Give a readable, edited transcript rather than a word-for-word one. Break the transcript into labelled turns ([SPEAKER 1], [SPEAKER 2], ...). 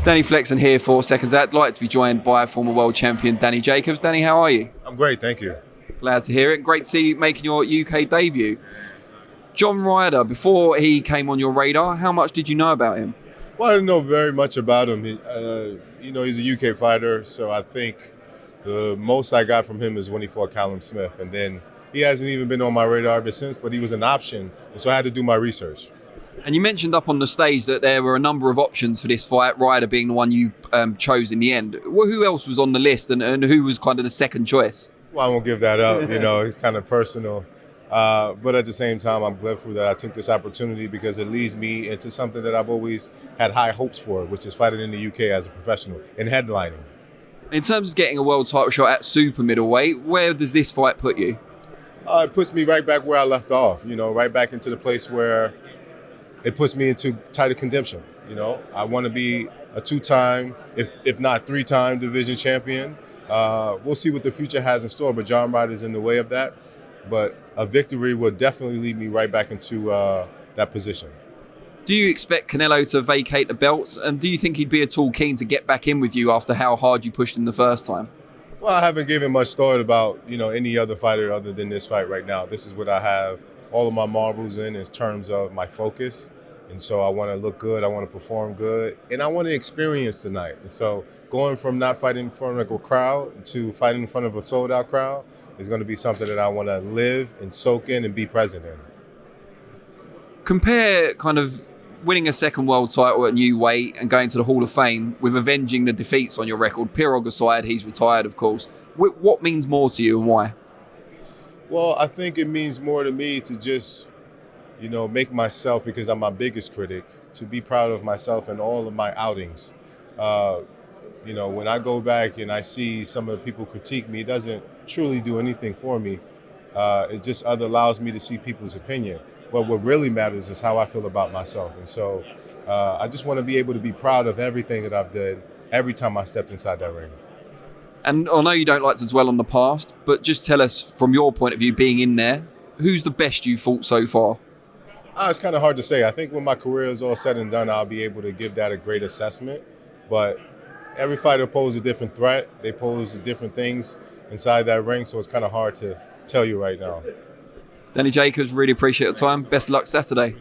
[SPEAKER 1] Danny Flexen here for SecondsOut. I'd like to be joined by former world champion Danny Jacobs. Danny, how are you?
[SPEAKER 2] I'm great, thank you.
[SPEAKER 1] Glad to hear it. Great to see you making your UK debut. John Ryder, before he came on your radar, how much did you know about him?
[SPEAKER 2] Well, I didn't know very much about him. He's a UK fighter, so I think the most I got from him is when he fought Callum Smith, and then he hasn't even been on my radar ever since, but he was an option, and so I had to do my research.
[SPEAKER 1] And you mentioned up on the stage that there were a number of options for this fight, Ryder being the one you chose in the end. Well, who else was on the list, and who was kind of the second choice?
[SPEAKER 2] Well, I won't give that up, it's kind of personal. But at the same time, I'm grateful that I took this opportunity because it leads me into something that I've always had high hopes for, which is fighting in the UK as a professional and headlining.
[SPEAKER 1] In terms of getting a world title shot at super middleweight, where does this fight put you?
[SPEAKER 2] It puts me right back where I left off, right back into the place where it puts me into title contention. I want to be a two-time, if not three-time division champion. We'll see what the future has in store, but John Ryder is in the way of that. But a victory will definitely lead me right back into that position.
[SPEAKER 1] Do you expect Canelo to vacate the belts? And do you think he'd be at all keen to get back in with you after how hard you pushed him the first time?
[SPEAKER 2] Well, I haven't given much thought about, any other fighter other than this fight right now. This is what I have all of my marbles in terms of my focus. And so I want to look good, I want to perform good, and I want to experience tonight. And so going from not fighting in front of a crowd to fighting in front of a sold-out crowd is going to be something that I want to live and soak in and be present in.
[SPEAKER 1] Compare kind of winning a second world title at new weight and going to the Hall of Fame with avenging the defeats on your record. Pirog aside, he's retired, of course. What means more to you and why?
[SPEAKER 2] Well, I think it means more to me to just make myself, because I'm my biggest critic, to be proud of myself and all of my outings. When I go back and I see some of the people critique me, it doesn't truly do anything for me. It just allows me to see people's opinion. But what really matters is how I feel about myself. And so I just want to be able to be proud of everything that I've done every time I stepped inside that ring.
[SPEAKER 1] And I know you don't like to dwell on the past, but just tell us, from your point of view, being in there, who's the best you've fought so far?
[SPEAKER 2] It's kind of hard to say. I think when my career is all said and done, I'll be able to give that a great assessment. But every fighter poses a different threat. They pose different things inside that ring, so it's kind of hard to tell you right now.
[SPEAKER 1] Danny Jacobs, really appreciate your time. Best of luck Saturday.